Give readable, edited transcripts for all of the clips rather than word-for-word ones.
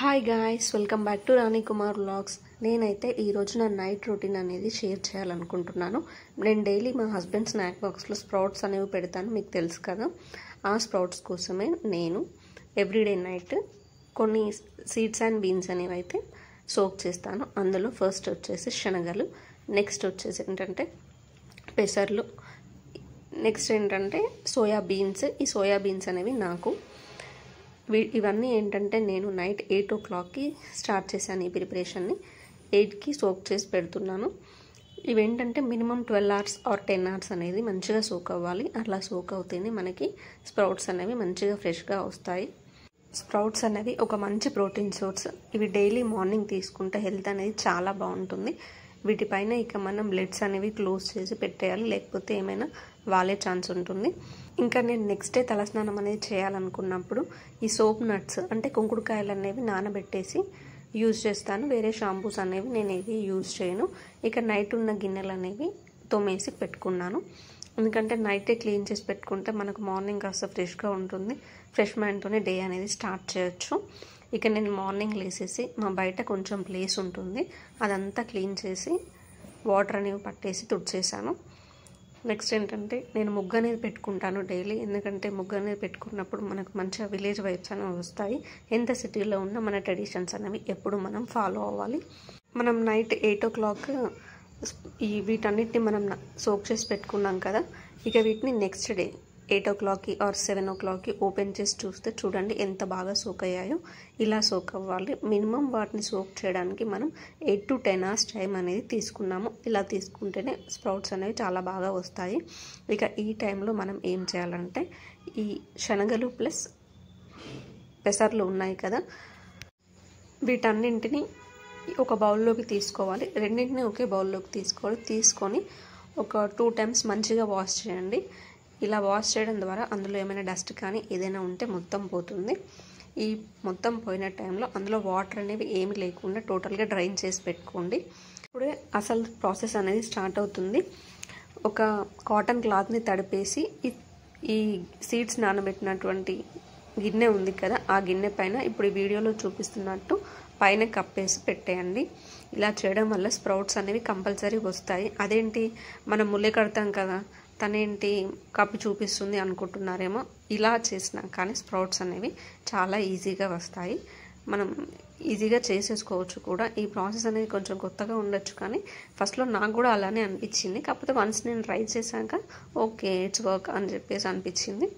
Hi guys, welcome back to Rani Kumar vlogs. నేనైతే ఈరోజు నా నైట్ రొటీన్ అనేది షేర్ చేయాలనుకుంటున్నాను. నేను డైలీ మా హస్బెండ్ స్నాక్ బాక్స్లో స్ప్రౌట్స్ అనేవి పెడతాను, మీకు తెలుసు కదా. ఆ స్ప్రౌట్స్ కోసమే నేను ఎవ్రీడే నైట్ కొన్ని సీడ్స్ అండ్ బీన్స్ అనేవి అయితే సోక్ చేస్తాను. అందులో ఫస్ట్ వచ్చేసి శనగలు, నెక్స్ట్ వచ్చేసి ఏంటంటే పెసర్లు, నెక్స్ట్ ఏంటంటే సోయా బీన్స్. ఈ సోయా బీన్స్ అనేవి నాకు ఇవన్నీ ఏంటంటే నేను నైట్ 8 o'clockకి స్టార్ట్ చేశాను ఈ ప్రిపరేషన్ని. 8కి సోక్ చేసి పెడుతున్నాను. ఇవేంటంటే మినిమం 12 hours ఆర్ 10 hours అనేది మంచిగా సోక్ అవ్వాలి. అట్లా సోక్ అవుతేనే మనకి స్ప్రౌట్స్ అనేవి మంచిగా ఫ్రెష్గా వస్తాయి. స్ప్రౌట్స్ అనేవి ఒక మంచి ప్రోటీన్ సోర్స్. ఇవి డైలీ మార్నింగ్ తీసుకుంటే హెల్త్ అనేది చాలా బాగుంటుంది. వీటిపైన ఇక మనం లిడ్స్ అనేవి క్లోజ్ చేసి పెట్టేయాలి, లేకపోతే ఏమైనా వాలే ఛాన్స్ ఉంటుంది. ఇంకా నేను నెక్స్ట్ డే తలస్నానం అనేది చేయాలనుకున్నప్పుడు ఈ సోప్ నట్స్ అంటే కుంకుడుకాయలు అనేవి నానబెట్టేసి యూజ్ చేస్తాను. వేరే షాంపూస్ అనేవి నేను ఏవి యూజ్ చేయను. ఇక నైట్ ఉన్న గిన్నెలు అనేవి తోమేసి పెట్టుకున్నాను. ఎందుకంటే నైటే క్లీన్ చేసి పెట్టుకుంటే మనకు మార్నింగ్ కాస్త ఫ్రెష్గా ఉంటుంది. ఫ్రెష్ మైండ్తోనే డే అనేది స్టార్ట్ చేయొచ్చు. ఇక నేను మార్నింగ్ లేసేసి మా బయట కొంచెం ప్లేస్ ఉంటుంది, అదంతా క్లీన్ చేసి వాటర్ అనేవి పట్టేసి తుడిచేసాను. నెక్స్ట్ ఏంటంటే నేను ముగ్గు అనేది పెట్టుకుంటాను డైలీ. ఎందుకంటే ముగ్గు అనేది పెట్టుకున్నప్పుడు మనకు మంచిగా విలేజ్ వైబ్స్ అనేవి వస్తాయి. ఎంత సిటీలో ఉన్నా మన ట్రెడిషన్స్ అనేవి ఎప్పుడు మనం ఫాలో అవ్వాలి. మనం నైట్ 8 o'clock వీటన్నిటిని మనం సోక్ చేసి పెట్టుకున్నాం కదా. ఇక వీటిని నెక్స్ట్ డే 8 o'clockకి ఆర్ 7 o'clockకి ఓపెన్ చేసి చూస్తే చూడండి ఎంత బాగా సోక్ అయ్యాయో. ఇలా సోక్ అవ్వాలి. మినిమం వాటిని సోక్ చేయడానికి మనం 8 to 10 hours టైం అనేది తీసుకున్నాము. ఇలా తీసుకుంటేనే స్ప్రౌట్స్ అనేవి చాలా బాగా వస్తాయి. ఇక ఈ టైంలో మనం ఏం చేయాలంటే ఈ శనగలు ప్లస్ పెసర్లు ఉన్నాయి కదా, వీటన్నింటిని ఒక బౌల్లోకి తీసుకోవాలి. రెండింటిని ఒకే బౌల్లోకి తీసుకొని ఒక 2 times మంచిగా వాష్ చేయండి. ఇలా వాష్ చేయడం ద్వారా అందులో ఏమైనా డస్ట్ కానీ ఏదైనా ఉంటే మొత్తం పోతుంది. ఈ మొత్తం పోయిన టైంలో అందులో వాటర్ అనేవి ఏమి లేకుండా టోటల్గా డ్రైన్ చేసి పెట్టుకోండి. ఇప్పుడే అసలు ప్రాసెస్ అనేది స్టార్ట్ అవుతుంది. ఒక కాటన్ క్లాత్ని తడిపేసి ఈ సీడ్స్ నానబెట్టినటువంటి గిన్నె ఉంది కదా, ఆ గిన్నె పైన ఇప్పుడు ఈ వీడియోలో చూపిస్తున్నట్టు పైన కప్పేసి పెట్టేయండి. ఇలా చేయడం వల్ల స్ప్రౌట్స్ అనేవి కంపల్సరీ వస్తాయి. అదేంటి మనం ముల్లె కడతాం కదా, తనేంటి కప్పి చూపిస్తుంది అనుకుంటున్నారేమో. ఇలా చేసినా కానీ స్ప్రౌట్స్ అనేవి చాలా ఈజీగా వస్తాయి. మనం ఈజీగా చేసేసుకోవచ్చు కూడా. ఈ ప్రాసెస్ అనేది కొంచెం కొత్తగా ఉండొచ్చు, కానీ ఫస్ట్లో నాకు కూడా అలానే అనిపించింది. కాకపోతే వన్స్ నేను ట్రై చేశాక ఓకే ఇట్స్ వర్క్ అని చెప్పేసి అనిపించింది.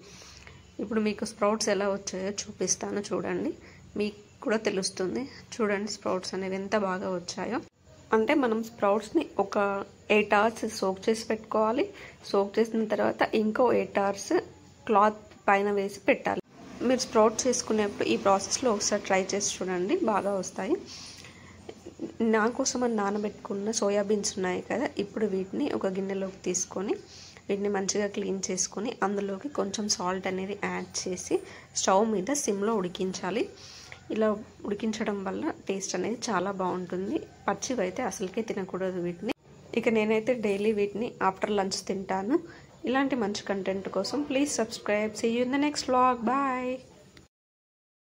ఇప్పుడు మీకు స్ప్రౌట్స్ ఎలా వచ్చాయో చూపిస్తాను, చూడండి, మీకు కూడా తెలుస్తుంది. చూడండి స్ప్రౌట్స్ అనేవి ఎంత బాగా వచ్చాయో. అంటే మనం స్ప్రౌట్స్ని ఒక 8 hours సోక్ చేసి పెట్టుకోవాలి. సోక్ చేసిన తర్వాత ఇంకో 8 hours క్లాత్ పైన వేసి పెట్టాలి. మీరు స్ప్రౌట్స్ చేసుకునేప్పుడు ఈ ప్రాసెస్లో ఒకసారి ట్రై చేసి చూడండి, బాగా వస్తాయి. నా కోసం అని నానబెట్టుకున్న సోయాబీన్స్ ఉన్నాయి కదా, ఇప్పుడు వీటిని ఒక గిన్నెలోకి తీసుకొని వీటిని మంచిగా క్లీన్ చేసుకొని అందులోకి కొంచెం సాల్ట్ అనేది యాడ్ చేసి స్టవ్ మీద సిమ్లో ఉడికించాలి. ఇలా ఉడికించడం వల్ల టేస్ట్ అనేది చాలా బాగుంటుంది. పచ్చివి అయితే అసలుకే తినకూడదు వీటిని. ఇక నేనైతే డైలీ వీటిని ఆఫ్టర్ లంచ్ తింటాను. ఇలాంటి మంచి కంటెంట్ కోసం please subscribe. See you in the next vlog. Bye.